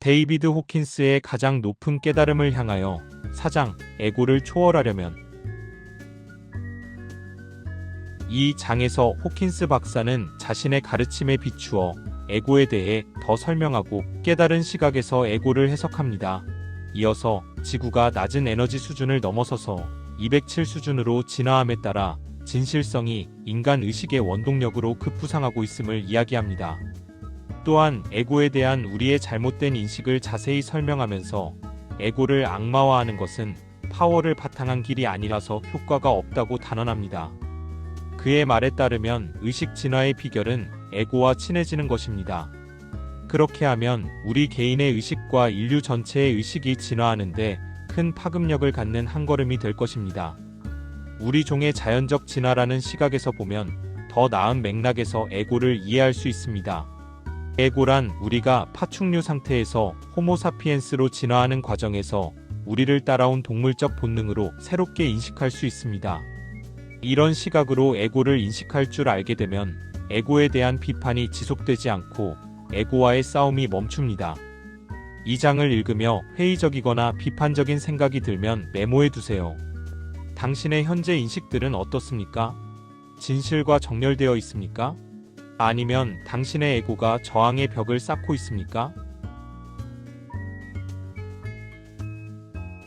데이비드 호킨스의 가장 높은 깨달음을 향하여 4장, 에고를 초월하려면. 이 장에서 호킨스 박사는 자신의 가르침에 비추어 에고에 대해 더 설명하고 깨달은 시각에서 에고를 해석합니다. 이어서 지구가 낮은 에너지 수준을 넘어서서 207 수준으로 진화함에 따라 진실성이 인간 의식의 원동력으로 급부상하고 있음을 이야기합니다. 또한 에고에 대한 우리의 잘못된 인식을 자세히 설명하면서 에고를 악마화하는 것은 파워를 바탕한 길이 아니라서 효과가 없다고 단언합니다. 그의 말에 따르면 의식 진화의 비결은 에고와 친해지는 것입니다. 그렇게 하면 우리 개인의 의식과 인류 전체의 의식이 진화하는데 큰 파급력을 갖는 한 걸음이 될 것입니다. 우리 종의 자연적 진화라는 시각에서 보면 더 나은 맥락에서 에고를 이해할 수 있습니다. 에고란 우리가 파충류 상태에서 호모사피엔스로 진화하는 과정에서 우리를 따라온 동물적 본능으로 새롭게 인식할 수 있습니다. 이런 시각으로 에고를 인식할 줄 알게 되면 에고에 대한 비판이 지속되지 않고 에고와의 싸움이 멈춥니다. 이 장을 읽으며 회의적이거나 비판적인 생각이 들면 메모해 두세요. 당신의 현재 인식들은 어떻습니까? 진실과 정렬되어 있습니까? 아니면 당신의 에고가 저항의 벽을 쌓고 있습니까?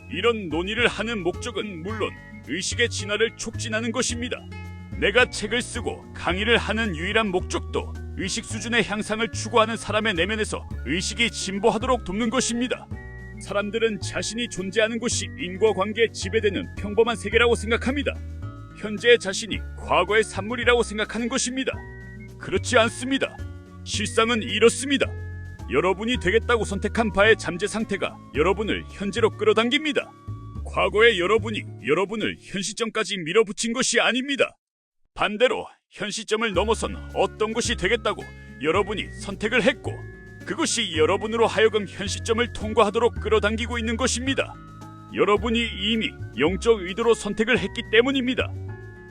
이런 논의를 하는 목적은 물론 의식의 진화를 촉진하는 것입니다. 내가 책을 쓰고 강의를 하는 유일한 목적도 의식 수준의 향상을 추구하는 사람의 내면에서 의식이 진보하도록 돕는 것입니다. 사람들은 자신이 존재하는 곳이 인과관계에 지배되는 평범한 세계라고 생각합니다. 현재의 자신이 과거의 산물이라고 생각하는 것입니다. 그렇지 않습니다. 실상은 이렇습니다. 여러분이 되겠다고 선택한 바의 잠재 상태가 여러분을 현재로 끌어당깁니다. 과거의 여러분이 여러분을 현 시점까지 밀어붙인 것이 아닙니다. 반대로 현 시점을 넘어선 어떤 것이 되겠다고 여러분이 선택을 했고 그것이 여러분으로 하여금 현 시점을 통과하도록 끌어당기고 있는 것입니다. 여러분이 이미 영적 의도로 선택을 했기 때문입니다.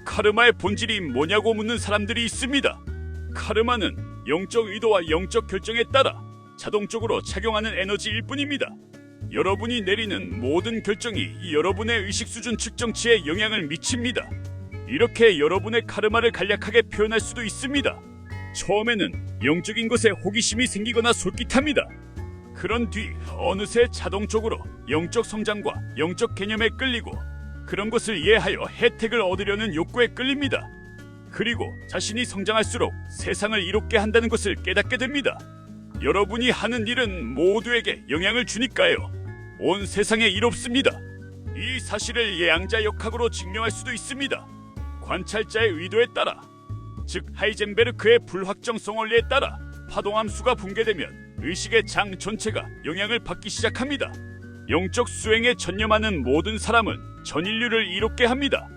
카르마의 본질이 뭐냐고 묻는 사람들이 있습니다. 카르마는 영적 의도와 영적 결정에 따라 자동적으로 작용하는 에너지일 뿐입니다. 여러분이 내리는 모든 결정이 여러분의 의식 수준 측정치에 영향을 미칩니다. 이렇게 여러분의 카르마를 간략하게 표현할 수도 있습니다. 처음에는 영적인 것에 호기심이 생기거나 솔깃합니다. 그런 뒤 어느새 자동적으로 영적 성장과 영적 개념에 끌리고 그런 것을 이해하여 혜택을 얻으려는 욕구에 끌립니다. 그리고 자신이 성장할수록 세상을 이롭게 한다는 것을 깨닫게 됩니다. 여러분이 하는 일은 모두에게 영향을 주니까요. 온 세상에 이롭습니다. 이 사실을 예양자 역학으로 증명할 수도 있습니다. 관찰자의 의도에 따라, 즉 하이젠베르크의 불확정성 원리에 따라 파동함수가 붕괴되면 의식의 장 전체가 영향을 받기 시작합니다. 영적 수행에 전념하는 모든 사람은 전 인류를 이롭게 합니다.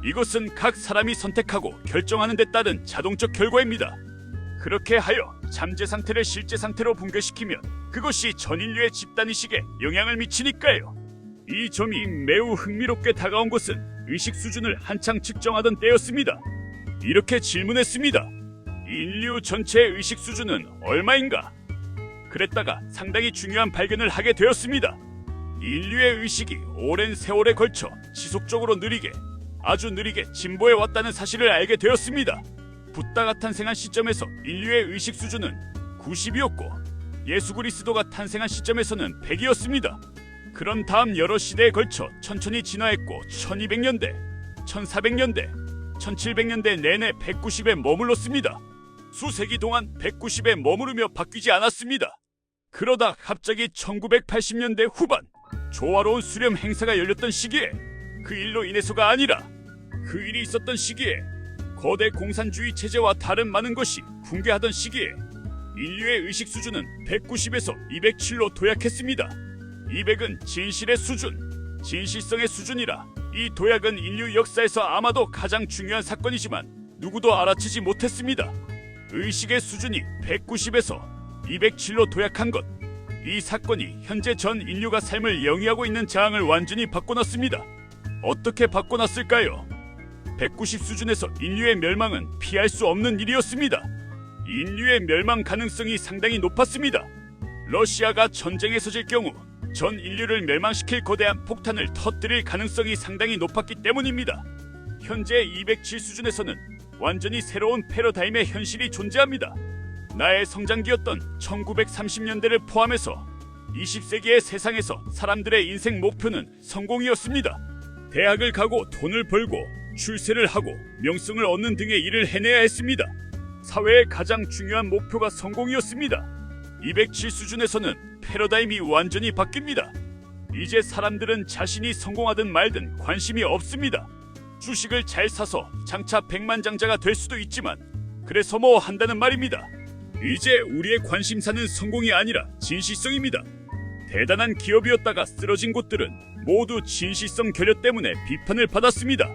이것은 각 사람이 선택하고 결정하는 데 따른 자동적 결과입니다. 그렇게 하여 잠재 상태를 실제 상태로 붕괴시키면 그것이 전 인류의 집단의식에 영향을 미치니까요. 이 점이 매우 흥미롭게 다가온 것은 의식 수준을 한창 측정하던 때였습니다. 이렇게 질문했습니다. 인류 전체의 의식 수준은 얼마인가? 그랬다가 상당히 중요한 발견을 하게 되었습니다. 인류의 의식이 오랜 세월에 걸쳐 지속적으로 느리게, 아주 느리게 진보해 왔다는 사실을 알게 되었습니다. 붓다가 탄생한 시점에서 인류의 의식 수준은 90이었고 예수 그리스도가 탄생한 시점에서는 100이었습니다. 그런 다음 여러 시대에 걸쳐 천천히 진화했고 1200년대, 1400년대, 1700년대 내내 190에 머물렀습니다. 수세기 동안 190에 머무르며 바뀌지 않았습니다. 그러다 갑자기 1980년대 후반 조화로운 수렴 행사가 열렸던 시기에 그 일로 인해서가 아니라 그 일이 있었던 시기에 거대 공산주의 체제와 다른 많은 것이 붕괴하던 시기에 인류의 의식 수준은 190에서 207로 도약했습니다. 200은 진실의 수준, 진실성의 수준이라 이 도약은 인류 역사에서 아마도 가장 중요한 사건이지만 누구도 알아채지 못했습니다. 의식의 수준이 190에서 207로 도약한 것, 이 사건이 현재 전 인류가 삶을 영위하고 있는 장을 완전히 바꿔놨습니다. 어떻게 바꿔놨을까요? 190 수준에서 인류의 멸망은 피할 수 없는 일이었습니다. 인류의 멸망 가능성이 상당히 높았습니다. 러시아가 전쟁에서 질 경우 전 인류를 멸망시킬 거대한 폭탄을 터뜨릴 가능성이 상당히 높았기 때문입니다. 현재 207 수준에서는 완전히 새로운 패러다임의 현실이 존재합니다. 나의 성장기였던 1930년대를 포함해서 20세기의 세상에서 사람들의 인생 목표는 성공이었습니다. 대학을 가고 돈을 벌고 출세를 하고 명성을 얻는 등의 일을 해내야 했습니다. 사회의 가장 중요한 목표가 성공이었습니다. 207 수준에서는 패러다임이 완전히 바뀝니다. 이제 사람들은 자신이 성공하든 말든 관심이 없습니다. 주식을 잘 사서 장차 백만장자가 될 수도 있지만 그래서 뭐 한다는 말입니다. 이제 우리의 관심사는 성공이 아니라 진실성입니다. 대단한 기업이었다가 쓰러진 곳들은 모두 진실성 결여 때문에 비판을 받았습니다.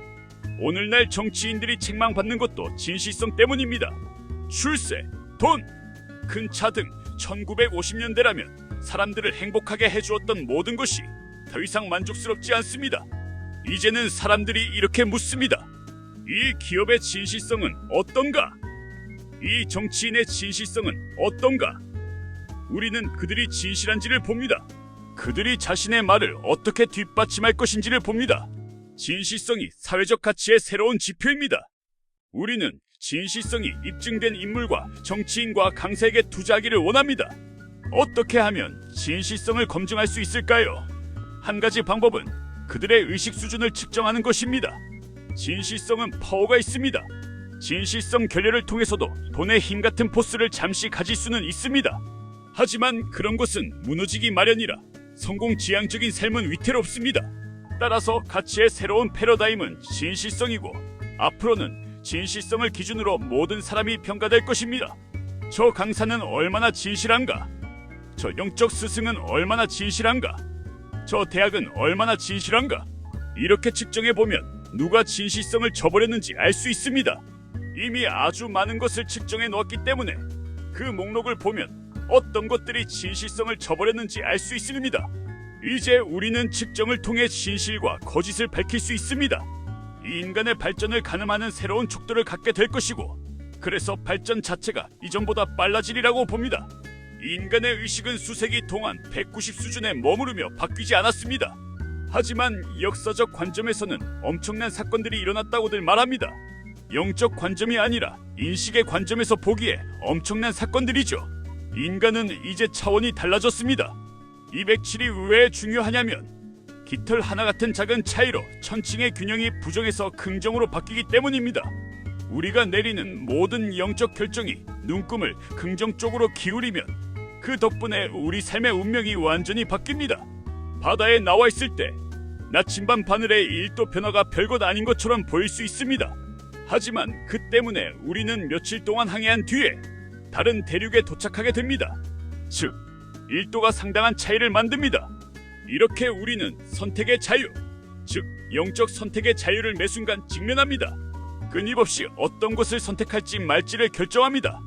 오늘날 정치인들이 책망받는 것도 진실성 때문입니다. 출세, 돈, 큰 차 등 1950년대라면 사람들을 행복하게 해주었던 모든 것이 더 이상 만족스럽지 않습니다. 이제는 사람들이 이렇게 묻습니다. 이 기업의 진실성은 어떤가? 이 정치인의 진실성은 어떤가? 우리는 그들이 진실한지를 봅니다. 그들이 자신의 말을 어떻게 뒷받침할 것인지를 봅니다. 진실성이 사회적 가치의 새로운 지표입니다. 우리는 진실성이 입증된 인물과 정치인과 강사에게 투자하기를 원합니다. 어떻게 하면 진실성을 검증할 수 있을까요? 한 가지 방법은 그들의 의식 수준을 측정하는 것입니다. 진실성은 파워가 있습니다. 진실성 결여를 통해서도 돈의 힘 같은 포스를 잠시 가질 수는 있습니다. 하지만 그런 것은 무너지기 마련이라 성공지향적인 삶은 위태롭습니다. 따라서 가치의 새로운 패러다임은 진실성이고 앞으로는 진실성을 기준으로 모든 사람이 평가될 것입니다. 저 강사는 얼마나 진실한가? 저 영적 스승은 얼마나 진실한가? 저 대학은 얼마나 진실한가? 이렇게 측정해보면 누가 진실성을 저버렸는지 알 수 있습니다. 이미 아주 많은 것을 측정해 놓았기 때문에 그 목록을 보면 어떤 것들이 진실성을 저버렸는지 알 수 있습니다. 이제 우리는 측정을 통해 진실과 거짓을 밝힐 수 있습니다. 이 인간의 발전을 가늠하는 새로운 촉도를 갖게 될 것이고 그래서 발전 자체가 이전보다 빨라지리라고 봅니다. 이 인간의 의식은 수세기 동안 190 수준에 머무르며 바뀌지 않았습니다. 하지만 역사적 관점에서는 엄청난 사건들이 일어났다고들 말합니다. 영적 관점이 아니라 인식의 관점에서 보기에 엄청난 사건들이죠. 인간은 이제 차원이 달라졌습니다. 207이 왜 중요하냐면 깃털 하나 같은 작은 차이로 천칭의 균형이 부정에서 긍정으로 바뀌기 때문입니다. 우리가 내리는 모든 영적 결정이 눈금을 긍정 쪽으로 기울이면 그 덕분에 우리 삶의 운명이 완전히 바뀝니다. 바다에 나와 있을 때 나침반 바늘의 1도 변화가 별것 아닌 것처럼 보일 수 있습니다. 하지만 그 때문에 우리는 며칠 동안 항해한 뒤에 다른 대륙에 도착하게 됩니다. 즉, 1도가 상당한 차이를 만듭니다. 이렇게 우리는 선택의 자유, 즉 영적 선택의 자유를 매 순간 직면합니다. 끊임없이 어떤 것을 선택할지 말지를 결정합니다.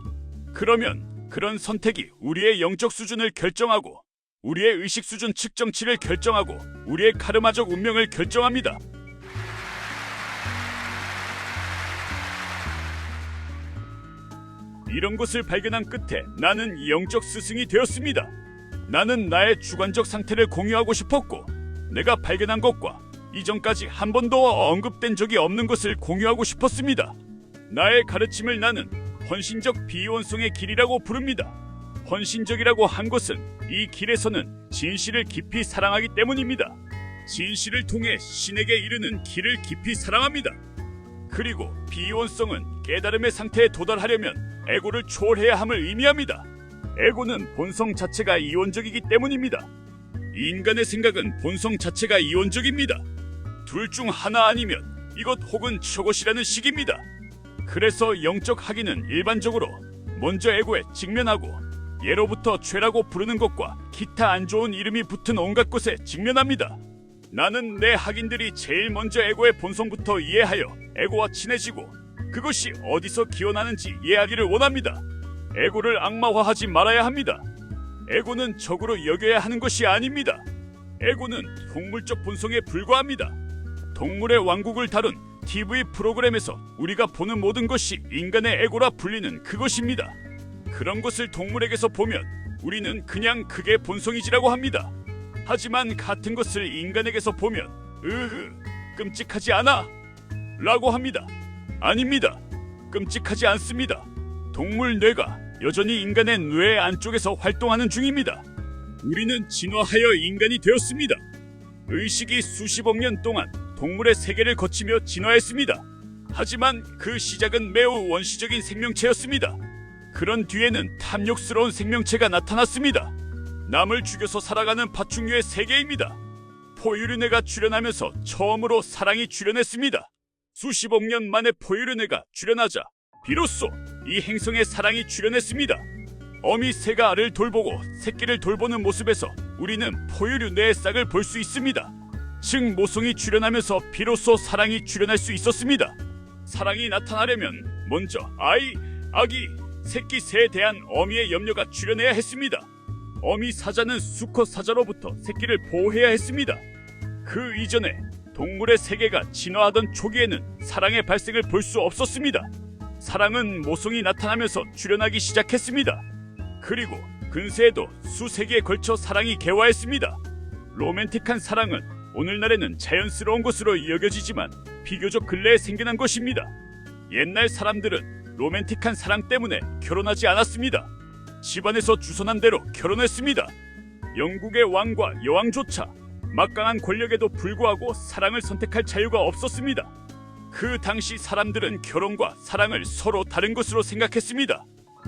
그러면 그런 선택이 우리의 영적 수준을 결정하고 우리의 의식 수준 측정치를 결정하고 우리의 카르마적 운명을 결정합니다. 이런 것을 발견한 끝에 나는 영적 스승이 되었습니다. 나는 나의 주관적 상태를 공유하고 싶었고 내가 발견한 것과 이전까지 한 번도 언급된 적이 없는 것을 공유하고 싶었습니다. 나의 가르침을 나는 헌신적 비원성의 길이라고 부릅니다. 헌신적이라고 한 것은 이 길에서는 진실을 깊이 사랑하기 때문입니다. 진실을 통해 신에게 이르는 길을 깊이 사랑합니다. 그리고 비원성은 깨달음의 상태에 도달하려면 에고를 초월해야 함을 의미합니다. 에고는 본성 자체가 이원적이기 때문입니다. 인간의 생각은 본성 자체가 이원적입니다. 둘 중 하나 아니면 이것 혹은 저것이라는 식입니다. 그래서 영적 학위는 일반적으로 먼저 에고에 직면하고 예로부터 죄라고 부르는 것과 기타 안 좋은 이름이 붙은 온갖 것에 직면합니다. 나는 내 학인들이 제일 먼저 에고의 본성부터 이해하여 에고와 친해지고 그것이 어디서 기원하는지 이해하기를 원합니다. 에고를 악마화하지 말아야 합니다. 에고는 적으로 여겨야 하는 것이 아닙니다. 에고는 동물적 본성에 불과합니다. 동물의 왕국을 다룬 TV 프로그램에서 우리가 보는 모든 것이 인간의 에고라 불리는 그것입니다. 그런 것을 동물에게서 보면 우리는 그냥 그게 본성이지라고 합니다. 하지만 같은 것을 인간에게서 보면 끔찍하지 않아? 라고 합니다. 아닙니다. 끔찍하지 않습니다. 동물 뇌가 여전히 인간의 뇌 안쪽에서 활동하는 중입니다. 우리는 진화하여 인간이 되었습니다. 의식이 수십억 년 동안 동물의 세계를 거치며 진화했습니다. 하지만 그 시작은 매우 원시적인 생명체였습니다. 그런 뒤에는 탐욕스러운 생명체가 나타났습니다. 남을 죽여서 살아가는 파충류의 세계입니다. 포유류뇌가 출현하면서 처음으로 사랑이 출현했습니다. 수십억 년 만에 포유류뇌가 출현하자 비로소 이 행성에 사랑이 출현했습니다. 어미 새가 알을 돌보고 새끼를 돌보는 모습에서 우리는 포유류뇌의 싹을 볼 수 있습니다. 즉 모성이 출현하면서 비로소 사랑이 출현할 수 있었습니다. 사랑이 나타나려면 먼저 아기, 새끼 새에 대한 어미의 염려가 출현해야 했습니다. 어미 사자는 수컷 사자로부터 새끼를 보호해야 했습니다. 그 이전에 동물의 세계가 진화하던 초기에는 사랑의 발생을 볼 수 없었습니다. 사랑은 모성이 나타나면서 출현하기 시작했습니다. 그리고 근세에도 수세기에 걸쳐 사랑이 개화했습니다. 로맨틱한 사랑은 오늘날에는 자연스러운 것으로 여겨지지만 비교적 근래에 생겨난 것입니다. 옛날 사람들은 로맨틱한 사랑 때문에 결혼하지 않았습니다. 집안에서 주선한 대로 결혼했습니다. 영국의 왕과 여왕조차 막강한 권력에도 불구하고 사랑을 선택할 자유가 없었습니다. 그 당시 사람들은 결혼과 사랑을 서로 다른 것으로 생각했습니다.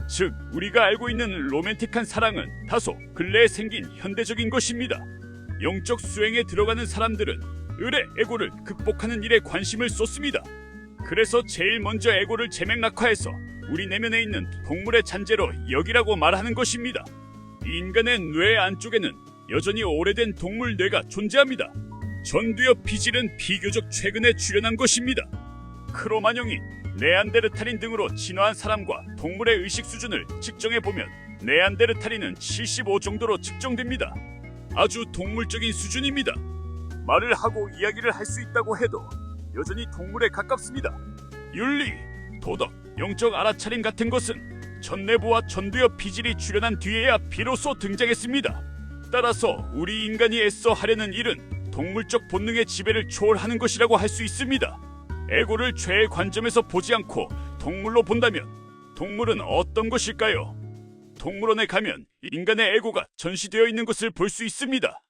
즉, 우리가 알고 있는 로맨틱한 사랑은 다소 근래에 생긴 현대적인 것입니다. 영적 수행에 들어가는 사람들은 을의 에고를 극복하는 일에 관심을 쏟습니다. 그래서 제일 먼저 에고를 제맥락화해서 우리 내면에 있는 동물의 잔재로 여기라고 말하는 것입니다. 인간의 뇌 안쪽에는 여전히 오래된 동물 뇌가 존재합니다. 전두엽 피질은 비교적 최근에 출현한 것입니다. 크로마뇽인, 네안데르탈인 등으로 진화한 사람과 동물의 의식 수준을 측정해보면 네안데르탈인은 75 정도로 측정됩니다. 아주 동물적인 수준입니다. 말을 하고 이야기를 할 수 있다고 해도 여전히 동물에 가깝습니다. 윤리, 도덕, 영적 알아차림 같은 것은 전내부와 전두엽 피질이 출현한 뒤에야 비로소 등장했습니다. 따라서 우리 인간이 애써 하려는 일은 동물적 본능의 지배를 초월하는 것이라고 할 수 있습니다. 에고를 죄의 관점에서 보지 않고 동물로 본다면 동물은 어떤 것일까요? 동물원에 가면 인간의 에고가 전시되어 있는 것을 볼 수 있습니다.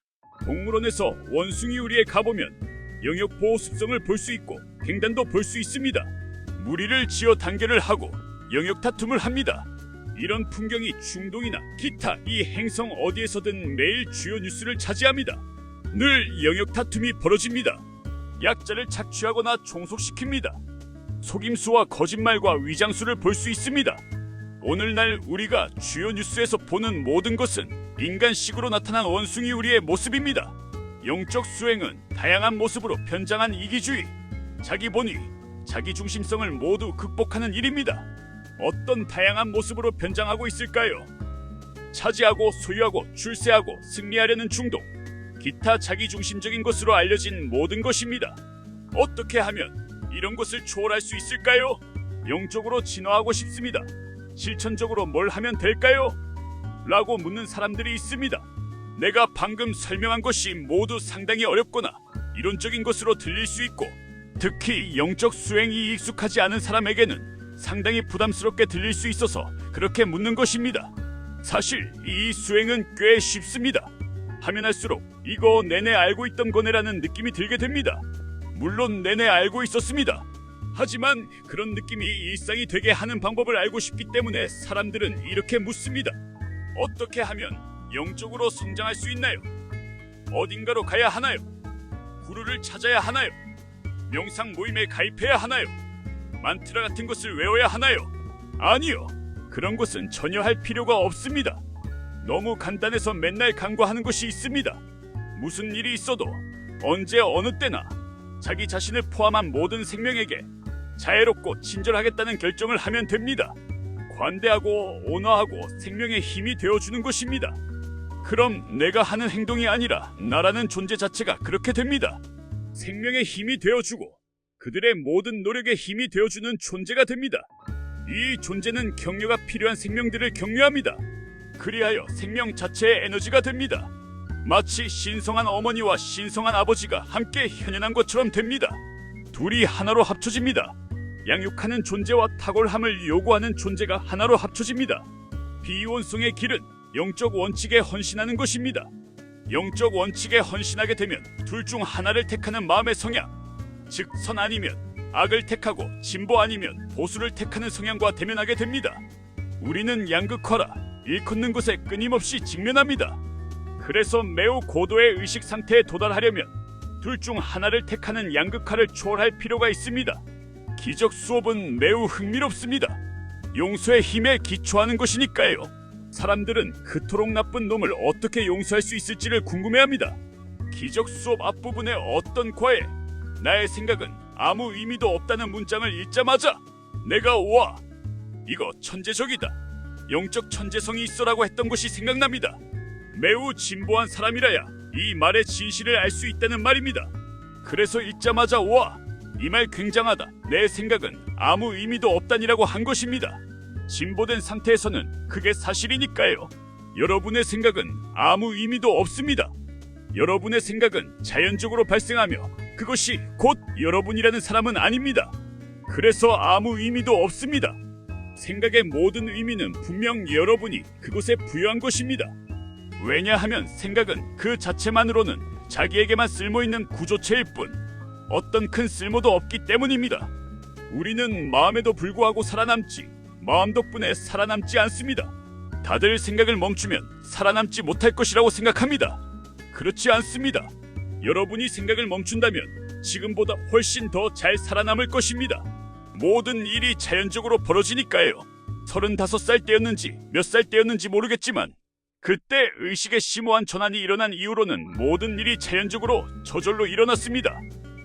동물원에서 원숭이 우리에 가보면 영역 보호 습성을 볼 수 있고 횡단도 볼 수 있습니다. 무리를 지어 단결을 하고 영역 다툼을 합니다. 이런 풍경이 중동이나 기타 이 행성 어디에서든 매일 주요 뉴스를 차지합니다. 늘 영역 다툼이 벌어집니다. 약자를 착취하거나 종속시킵니다. 속임수와 거짓말과 위장수를 볼 수 있습니다. 오늘날 우리가 주요 뉴스에서 보는 모든 것은 인간식으로 나타난 원숭이 우리의 모습입니다. 영적 수행은 다양한 모습으로 편장한 이기주의, 자기 본위, 자기 중심성을 모두 극복하는 일입니다. 어떤 다양한 모습으로 변장하고 있을까요? 차지하고 소유하고 출세하고 승리하려는 충동, 기타 자기중심적인 것으로 알려진 모든 것입니다. 어떻게 하면 이런 것을 초월할 수 있을까요? 영적으로 진화하고 싶습니다. 실천적으로 뭘 하면 될까요? 라고 묻는 사람들이 있습니다. 내가 방금 설명한 것이 모두 상당히 어렵거나 이론적인 것으로 들릴 수 있고 특히 영적 수행이 익숙하지 않은 사람에게는 상당히 부담스럽게 들릴 수 있어서 그렇게 묻는 것입니다. 사실 이 수행은 꽤 쉽습니다. 하면 할수록 이거 내내 알고 있던 거네라는 느낌이 들게 됩니다. 물론 내내 알고 있었습니다. 하지만 그런 느낌이 일상이 되게 하는 방법을 알고 싶기 때문에 사람들은 이렇게 묻습니다. 어떻게 하면 영적으로 성장할 수 있나요? 어딘가로 가야 하나요? 구루를 찾아야 하나요? 명상 모임에 가입해야 하나요? 만트라 같은 것을 외워야 하나요? 아니요. 그런 것은 전혀 할 필요가 없습니다. 너무 간단해서 맨날 간과하는 것이 있습니다. 무슨 일이 있어도 언제 어느 때나 자기 자신을 포함한 모든 생명에게 자애롭고 친절하겠다는 결정을 하면 됩니다. 관대하고 온화하고 생명의 힘이 되어주는 것입니다. 그럼 내가 하는 행동이 아니라 나라는 존재 자체가 그렇게 됩니다. 생명의 힘이 되어주고 그들의 모든 노력의 힘이 되어주는 존재가 됩니다. 이 존재는 격려가 필요한 생명들을 격려합니다. 그리하여 생명 자체의 에너지가 됩니다. 마치 신성한 어머니와 신성한 아버지가 함께 현현한 것처럼 됩니다. 둘이 하나로 합쳐집니다. 양육하는 존재와 탁월함을 요구하는 존재가 하나로 합쳐집니다. 비이원성의 길은 영적 원칙에 헌신하는 것입니다. 영적 원칙에 헌신하게 되면 둘 중 하나를 택하는 마음의 성향, 즉 선 아니면 악을 택하고 진보 아니면 보수를 택하는 성향과 대면하게 됩니다. 우리는 양극화라 일컫는 것에 끊임없이 직면합니다. 그래서 매우 고도의 의식 상태에 도달하려면 둘 중 하나를 택하는 양극화를 초월할 필요가 있습니다. 기적 수업은 매우 흥미롭습니다. 용서의 힘에 기초하는 것이니까요. 사람들은 그토록 나쁜 놈을 어떻게 용서할 수 있을지를 궁금해합니다. 기적 수업 앞부분의 어떤 과에 나의 생각은 아무 의미도 없다는 문장을 읽자마자 내가 와, 이거 천재적이다, 영적 천재성이 있어라고 했던 것이 생각납니다. 매우 진보한 사람이라야 이 말의 진실을 알 수 있다는 말입니다. 그래서 읽자마자 와, 이 말 굉장하다, 내 생각은 아무 의미도 없다니라고 한 것입니다. 진보된 상태에서는 그게 사실이니까요. 여러분의 생각은 아무 의미도 없습니다. 여러분의 생각은 자연적으로 발생하며 그것이 곧 여러분이라는 사람은 아닙니다. 그래서 아무 의미도 없습니다. 생각의 모든 의미는 분명 여러분이 그것에 부여한 것입니다. 왜냐하면 생각은 그 자체만으로는 자기에게만 쓸모있는 구조체일 뿐 어떤 큰 쓸모도 없기 때문입니다. 우리는 마음에도 불구하고 살아남지, 마음 덕분에 살아남지 않습니다. 다들 생각을 멈추면 살아남지 못할 것이라고 생각합니다. 그렇지 않습니다. 여러분이 생각을 멈춘다면 지금보다 훨씬 더 잘 살아남을 것입니다. 모든 일이 자연적으로 벌어지니까요. 35살 때였는지 몇 살 때였는지 모르겠지만 그때 의식의 심오한 전환이 일어난 이후로는 모든 일이 자연적으로 저절로 일어났습니다.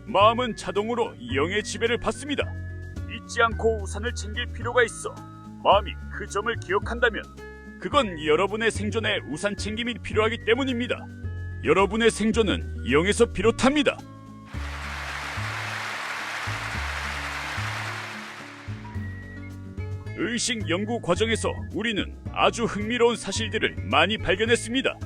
마음은 자동으로 영의 지배를 받습니다. 잊지 않고 우산을 챙길 필요가 있어. 마음이 그 점을 기억한다면 그건 여러분의 생존에 우산 챙김이 필요하기 때문입니다. 여러분의 생존은 영에서 비롯합니다. 의식 연구 과정에서 우리는 아주 흥미로운 사실들을 많이 발견했습니다.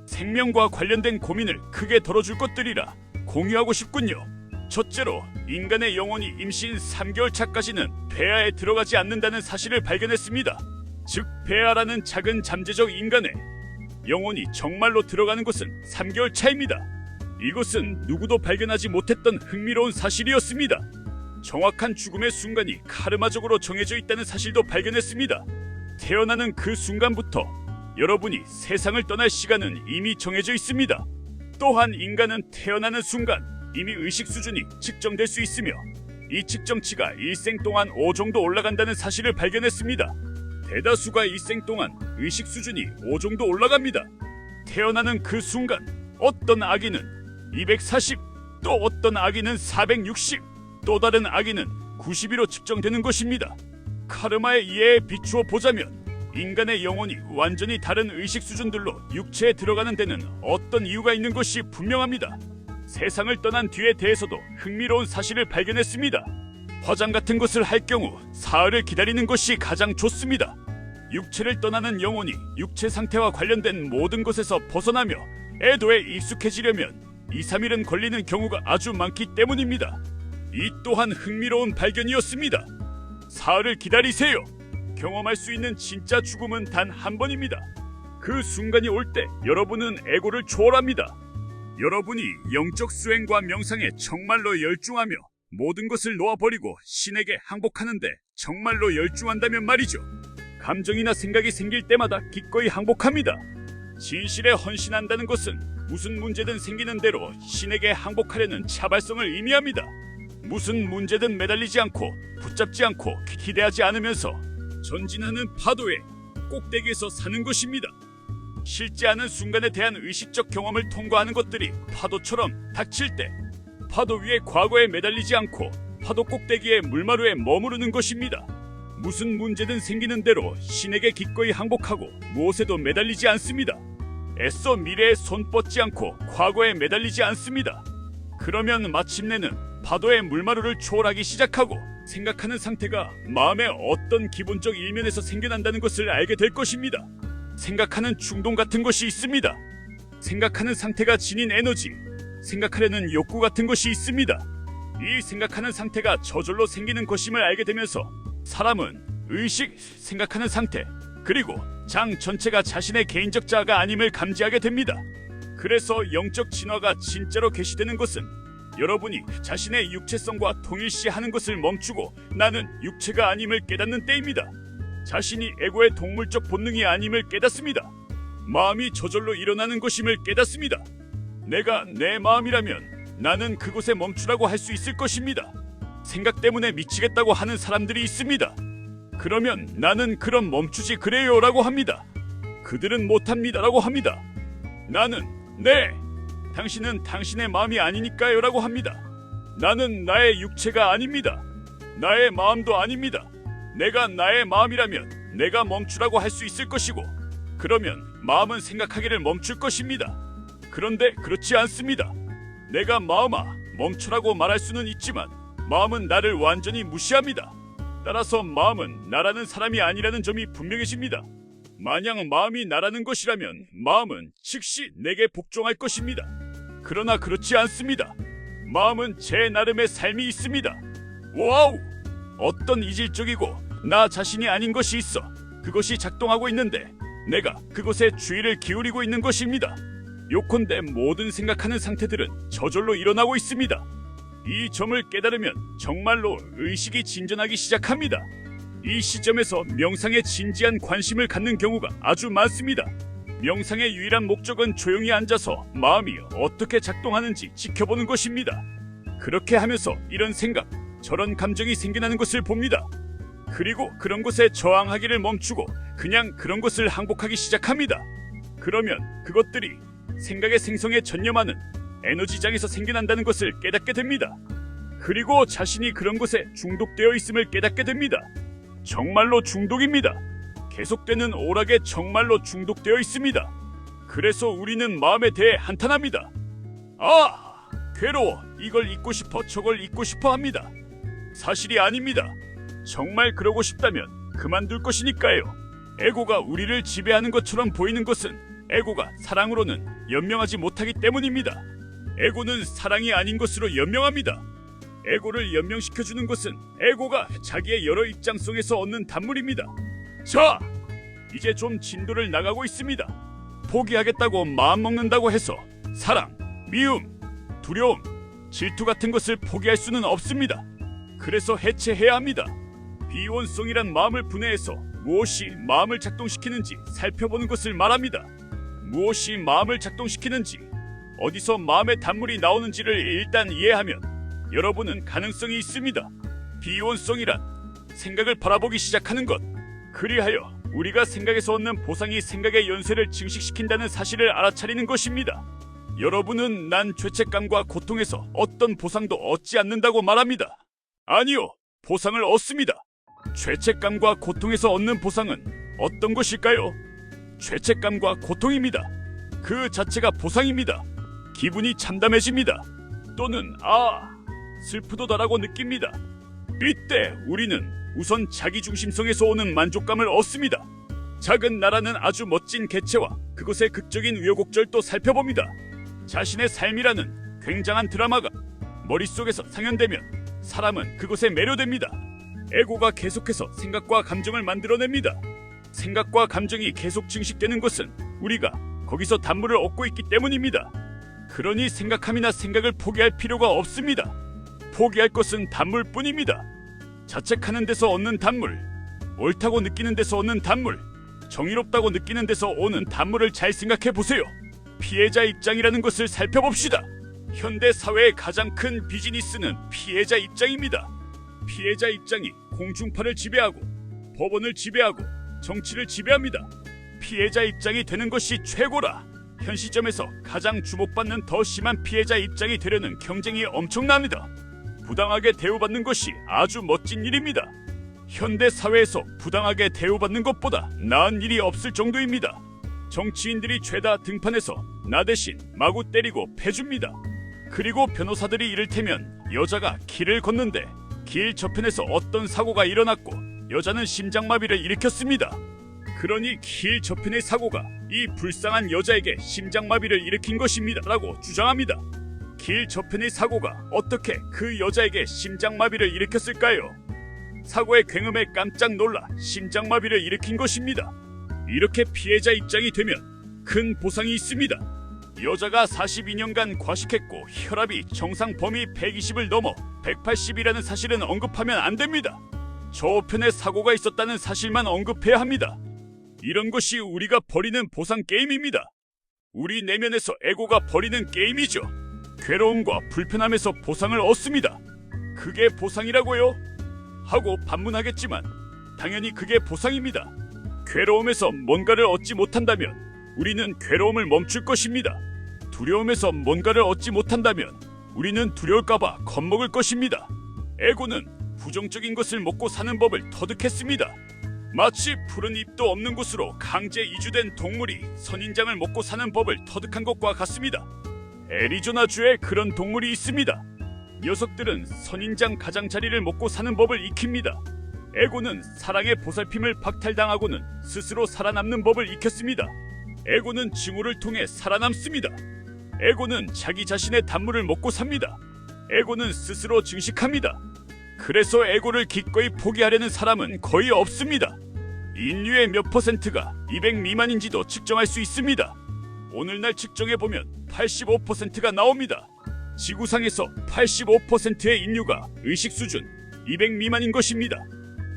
생명과 관련된 고민을 크게 덜어줄 것들이라 공유하고 싶군요. 첫째로 인간의 영혼이 임신 3개월 차까지는 폐하에 들어가지 않는다는 사실을 발견했습니다. 즉 폐하라는 작은 잠재적 인간의 영혼이 정말로 들어가는 것은 3개월 차입니다. 이것은 누구도 발견하지 못했던 흥미로운 사실이었습니다. 정확한 죽음의 순간이 카르마적으로 정해져 있다는 사실도 발견했습니다. 태어나는 그 순간부터 여러분이 세상을 떠날 시간은 이미 정해져 있습니다. 또한 인간은 태어나는 순간 이미 의식 수준이 측정될 수 있으며 이 측정치가 일생 동안 5 정도 올라간다는 사실을 발견했습니다. 대다수가 일생 동안 의식 수준이 5 정도 올라갑니다. 태어나는 그 순간 어떤 아기는 240, 또 어떤 아기는 460, 또 다른 아기는 92로 측정되는 것입니다. 카르마의 이해에 비추어 보자면 인간의 영혼이 완전히 다른 의식 수준들로 육체에 들어가는 데는 어떤 이유가 있는 것이 분명합니다. 세상을 떠난 뒤에 대해서도 흥미로운 사실을 발견했습니다. 화장 같은 것을 할 경우 사흘을 기다리는 것이 가장 좋습니다. 육체를 떠나는 영혼이 육체 상태와 관련된 모든 것에서 벗어나며 애도에 익숙해지려면 2, 3일은 걸리는 경우가 아주 많기 때문입니다. 이 또한 흥미로운 발견이었습니다. 사흘을 기다리세요. 경험할 수 있는 진짜 죽음은 단 한 번입니다. 그 순간이 올 때 여러분은 에고를 초월합니다. 여러분이 영적 수행과 명상에 정말로 열중하며 모든 것을 놓아버리고 신에게 항복하는데 정말로 열중한다면 말이죠. 감정이나 생각이 생길 때마다 기꺼이 항복합니다. 진실에 헌신한다는 것은 무슨 문제든 생기는 대로 신에게 항복하려는 차발성을 의미합니다. 무슨 문제든 매달리지 않고 붙잡지 않고 기대하지 않으면서 전진하는 파도의 꼭대기에서 사는 것입니다. 싫지 않은 순간에 대한 의식적 경험을 통과하는 것들이 파도처럼 닥칠 때 파도 위에 과거에 매달리지 않고 파도 꼭대기에 물마루에 머무르는 것입니다. 무슨 문제든 생기는 대로 신에게 기꺼이 항복하고 무엇에도 매달리지 않습니다. 애써 미래에 손 뻗지 않고 과거에 매달리지 않습니다. 그러면 마침내는 파도의 물마루를 초월하기 시작하고 생각하는 상태가 마음의 어떤 기본적 일면에서 생겨난다는 것을 알게 될 것입니다. 생각하는 충동 같은 것이 있습니다. 생각하는 상태가 지닌 에너지, 생각하려는 욕구 같은 것이 있습니다. 이 생각하는 상태가 저절로 생기는 것임을 알게 되면서 사람은 의식, 생각하는 상태, 그리고 장 전체가 자신의 개인적 자아가 아님을 감지하게 됩니다. 그래서 영적 진화가 진짜로 개시되는 것은 여러분이 자신의 육체성과 동일시하는 것을 멈추고 나는 육체가 아님을 깨닫는 때입니다. 자신이 에고의 동물적 본능이 아님을 깨닫습니다. 마음이 저절로 일어나는 것임을 깨닫습니다. 내가 내 마음이라면 나는 그곳에 멈추라고 할 수 있을 것입니다. 생각 때문에 미치겠다고 하는 사람들이 있습니다. 그러면 나는 그럼 멈추지 그래요 라고 합니다. 그들은 못합니다 라고 합니다. 나는 네, 당신은 당신의 마음이 아니니까요 라고 합니다. 나는 나의 육체가 아닙니다. 나의 마음도 아닙니다. 내가 나의 마음이라면 내가 멈추라고 할 수 있을 것이고, 그러면 마음은 생각하기를 멈출 것입니다. 그런데 그렇지 않습니다. 내가 마음아 멈추라고 말할 수는 있지만 마음은 나를 완전히 무시합니다. 따라서 마음은 나라는 사람이 아니라는 점이 분명해집니다. 만약 마음이 나라는 것이라면 마음은 즉시 내게 복종할 것입니다. 그러나 그렇지 않습니다. 마음은 제 나름의 삶이 있습니다. 와우! 어떤 이질적이고 나 자신이 아닌 것이 있어. 그것이 작동하고 있는데 내가 그것에 주의를 기울이고 있는 것입니다. 요컨대 모든 생각하는 상태들은 저절로 일어나고 있습니다. 이 점을 깨달으면 정말로 의식이 진전하기 시작합니다. 이 시점에서 명상에 진지한 관심을 갖는 경우가 아주 많습니다. 명상의 유일한 목적은 조용히 앉아서 마음이 어떻게 작동하는지 지켜보는 것입니다. 그렇게 하면서 이런 생각, 저런 감정이 생겨나는 것을 봅니다. 그리고 그런 것에 저항하기를 멈추고 그냥 그런 것을 항복하기 시작합니다. 그러면 그것들이 생각의 생성에 전념하는 에너지장에서 생겨난다는 것을 깨닫게 됩니다. 그리고 자신이 그런 것에 중독되어 있음을 깨닫게 됩니다. 정말로 중독입니다. 계속되는 오락에 정말로 중독되어 있습니다. 그래서 우리는 마음에 대해 한탄합니다. 아, 괴로워. 이걸 잊고 싶어, 저걸 잊고 싶어 합니다. 사실이 아닙니다. 정말 그러고 싶다면 그만둘 것이니까요. 에고가 우리를 지배하는 것처럼 보이는 것은 에고가 사랑으로는 연명하지 못하기 때문입니다. 에고는 사랑이 아닌 것으로 연명합니다. 에고를 연명시켜주는 것은 에고가 자기의 여러 입장성에서 얻는 단물입니다. 자, 이제 좀 진도를 나가고 있습니다. 포기하겠다고 마음먹는다고 해서 사랑, 미움, 두려움, 질투 같은 것을 포기할 수는 없습니다. 그래서 해체해야 합니다. 비원성이란 마음을 분해해서 무엇이 마음을 작동시키는지 살펴보는 것을 말합니다. 무엇이 마음을 작동시키는지, 어디서 마음의 단물이 나오는지를 일단 이해하면 여러분은 가능성이 있습니다. 비원성이란 생각을 바라보기 시작하는 것, 그리하여 우리가 생각에서 얻는 보상이 생각의 연쇄를 증식시킨다는 사실을 알아차리는 것입니다. 여러분은 난 죄책감과 고통에서 어떤 보상도 얻지 않는다고 말합니다. 아니요, 보상을 얻습니다. 죄책감과 고통에서 얻는 보상은 어떤 것일까요? 죄책감과 고통입니다. 그 자체가 보상입니다. 기분이 참담해집니다. 또는 슬프도다라고 느낍니다. 이때 우리는 우선 자기중심성에서 오는 만족감을 얻습니다. 작은 나라는 아주 멋진 개체와 그것의 극적인 우여곡절도 살펴봅니다. 자신의 삶이라는 굉장한 드라마가 머릿속에서 상연되면 사람은 그것에 매료됩니다. 에고가 계속해서 생각과 감정을 만들어냅니다. 생각과 감정이 계속 증식되는 것은 우리가 거기서 단물을 얻고 있기 때문입니다. 그러니 생각함이나 생각을 포기할 필요가 없습니다. 포기할 것은 단물뿐입니다. 자책하는 데서 얻는 단물, 옳다고 느끼는 데서 얻는 단물, 정의롭다고 느끼는 데서 오는 단물을 잘 생각해 보세요. 피해자 입장이라는 것을 살펴봅시다. 현대 사회의 가장 큰 비즈니스는 피해자 입장입니다. 피해자 입장이 공중파를 지배하고 법원을 지배하고 정치를 지배합니다. 피해자 입장이 되는 것이 최고라. 현 시점에서 가장 주목받는 더 심한 피해자 입장이 되려는 경쟁이 엄청납니다. 부당하게 대우받는 것이 아주 멋진 일입니다. 현대 사회에서 부당하게 대우받는 것보다 나은 일이 없을 정도입니다. 정치인들이 죄다 등판해서 나 대신 마구 때리고 패줍니다. 그리고 변호사들이 이를테면 여자가 길을 걷는데 길 저편에서 어떤 사고가 일어났고 여자는 심장마비를 일으켰습니다. 그러니 길 저편의 사고가 이 불쌍한 여자에게 심장마비를 일으킨 것입니다 라고 주장합니다. 길 저편의 사고가 어떻게 그 여자에게 심장마비를 일으켰을까요? 사고의 굉음에 깜짝 놀라 심장마비를 일으킨 것입니다. 이렇게 피해자 입장이 되면 큰 보상이 있습니다. 여자가 42년간 과식했고 혈압이 정상 범위 120을 넘어 180이라는 사실은 언급하면 안 됩니다. 저편에 사고가 있었다는 사실만 언급해야 합니다. 이런 것이 우리가 벌이는 보상 게임입니다. 우리 내면에서 에고가 벌이는 게임이죠. 괴로움과 불편함에서 보상을 얻습니다. 그게 보상이라고요? 하고 반문하겠지만 당연히 그게 보상입니다. 괴로움에서 뭔가를 얻지 못한다면 우리는 괴로움을 멈출 것입니다. 두려움에서 뭔가를 얻지 못한다면 우리는 두려울까봐 겁먹을 것입니다. 에고는 부정적인 것을 먹고 사는 법을 터득했습니다. 마치 푸른 잎도 없는 곳으로 강제 이주된 동물이 선인장을 먹고 사는 법을 터득한 것과 같습니다. 애리조나주에 그런 동물이 있습니다. 녀석들은 선인장 가장자리를 먹고 사는 법을 익힙니다. 에고는 사랑의 보살핌을 박탈당하고는 스스로 살아남는 법을 익혔습니다. 에고는 징후를 통해 살아남습니다. 에고는 자기 자신의 단물을 먹고 삽니다. 에고는 스스로 증식합니다. 그래서 에고를 기꺼이 포기하려는 사람은 거의 없습니다. 인류의 몇 퍼센트가 200 미만인지도 측정할 수 있습니다. 오늘날 측정해보면 85%가 나옵니다. 지구상에서 85%의 인류가 의식 수준 200 미만인 것입니다.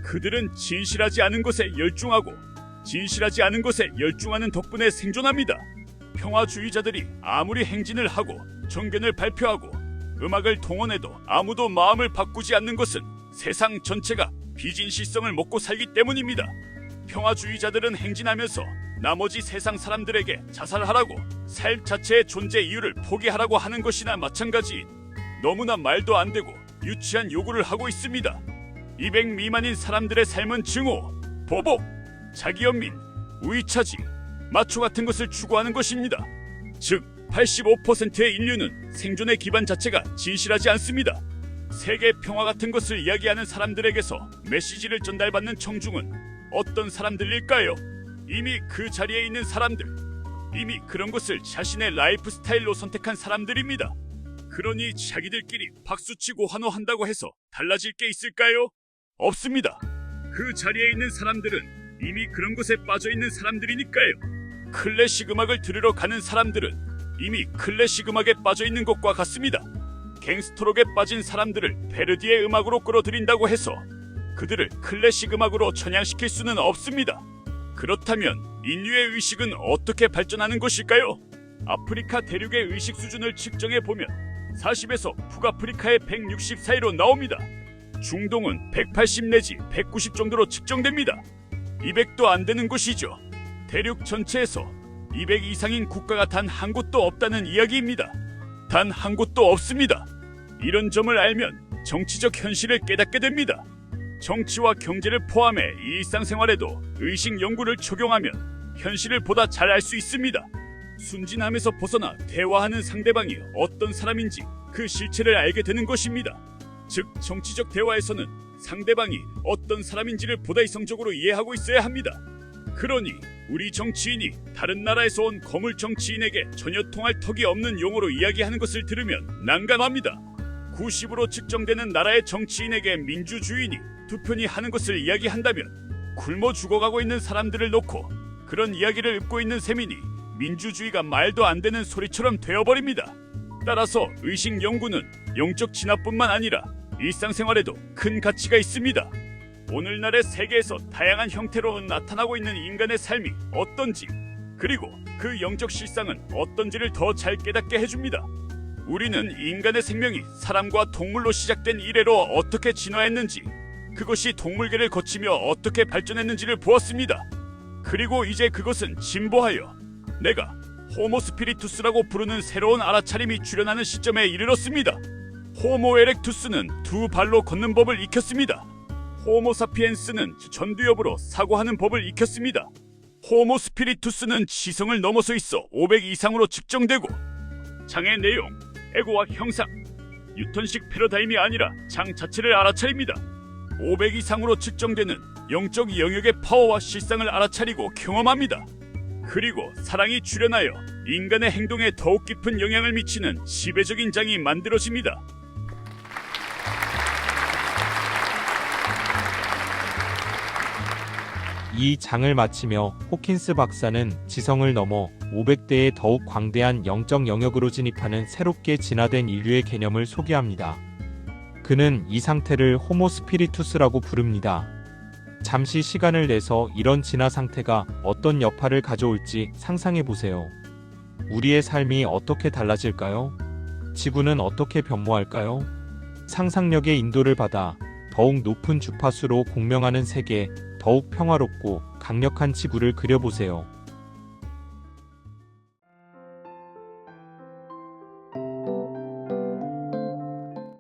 그들은 진실하지 않은 것에 열중하고 진실하지 않은 것에 열중하는 덕분에 생존합니다. 평화주의자들이 아무리 행진을 하고 정견을 발표하고 음악을 동원해도 아무도 마음을 바꾸지 않는 것은 세상 전체가 비진실성을 먹고 살기 때문입니다. 평화주의자들은 행진하면서 나머지 세상 사람들에게 자살하라고 삶 자체의 존재 이유를 포기하라고 하는 것이나 마찬가지인 너무나 말도 안 되고 유치한 요구를 하고 있습니다. 200 미만인 사람들의 삶은 증오, 보복, 자기연민, 우위차지, 마초 같은 것을 추구하는 것입니다. 즉 85%의 인류는 생존의 기반 자체가 진실하지 않습니다. 세계 평화 같은 것을 이야기하는 사람들에게서 메시지를 전달받는 청중은 어떤 사람들일까요? 이미 그 자리에 있는 사람들, 이미 그런 것을 자신의 라이프 스타일로 선택한 사람들입니다. 그러니 자기들끼리 박수치고 환호한다고 해서 달라질 게 있을까요? 없습니다. 그 자리에 있는 사람들은 이미 그런 것에 빠져있는 사람들이니까요. 클래식 음악을 들으러 가는 사람들은 이미 클래식 음악에 빠져있는 것과 같습니다. 갱스터록에 빠진 사람들을 베르디의 음악으로 끌어들인다고 해서 그들을 클래식 음악으로 전향시킬 수는 없습니다. 그렇다면 인류의 의식은 어떻게 발전하는 것일까요? 아프리카 대륙의 의식 수준을 측정해보면 40에서 북아프리카의 160 사이로 나옵니다. 중동은 180 내지 190 정도로 측정됩니다. 200도 안 되는 곳이죠. 대륙 전체에서 200 이상인 국가가 단 한 곳도 없다는 이야기입니다. 단 한 곳도 없습니다. 이런 점을 알면 정치적 현실을 깨닫게 됩니다. 정치와 경제를 포함해 일상생활에도 의식 연구를 적용하면 현실을 보다 잘 알 수 있습니다. 순진함에서 벗어나 대화하는 상대방이 어떤 사람인지 그 실체를 알게 되는 것입니다. 즉 정치적 대화에서는 상대방이 어떤 사람인지를 보다 이성적으로 이해하고 있어야 합니다. 그러니 우리 정치인이 다른 나라에서 온 거물 정치인에게 전혀 통할 턱이 없는 용어로 이야기하는 것을 들으면 난감합니다. 90으로 측정되는 나라의 정치인에게 민주주의니 두 편이 하는 것을 이야기한다면 굶어 죽어가고 있는 사람들을 놓고 그런 이야기를 읊고 있는 셈이니 민주주의가 말도 안 되는 소리처럼 되어버립니다. 따라서 의식 연구는 영적 진화뿐만 아니라 일상생활에도 큰 가치가 있습니다. 오늘날의 세계에서 다양한 형태로 나타나고 있는 인간의 삶이 어떤지 그리고 그 영적 실상은 어떤지를 더 잘 깨닫게 해줍니다. 우리는 인간의 생명이 사람과 동물로 시작된 이래로 어떻게 진화했는지 그것이 동물계를 거치며 어떻게 발전했는지를 보았습니다. 그리고 이제 그것은 진보하여 내가 호모 스피리투스라고 부르는 새로운 알아차림이 출현하는 시점에 이르렀습니다. 호모 에렉투스는 두 발로 걷는 법을 익혔습니다. 호모 사피엔스는 전두엽으로 사고하는 법을 익혔습니다. 호모 스피리투스는 지성을 넘어서 있어 500 이상으로 측정되고 장의 내용, 에고와 형상, 뉴턴식 패러다임이 아니라 장 자체를 알아차립니다. 500 이상으로 측정되는 영적 영역의 파워와 실상을 알아차리고 경험합니다. 그리고 사랑이 주련하여 인간의 행동에 더욱 깊은 영향을 미치는 지배적인 장이 만들어집니다. 이 장을 마치며 호킨스 박사는 지성을 넘어 500대의 더욱 광대한 영적 영역으로 진입하는 새롭게 진화된 인류의 개념을 소개합니다. 그는 이 상태를 호모 스피리투스라고 부릅니다. 잠시 시간을 내서 이런 진화 상태가 어떤 여파를 가져올지 상상해 보세요. 우리의 삶이 어떻게 달라질까요? 지구는 어떻게 변모할까요? 상상력의 인도를 받아 더욱 높은 주파수로 공명하는 세계, 더욱 평화롭고 강력한 지구를 그려보세요.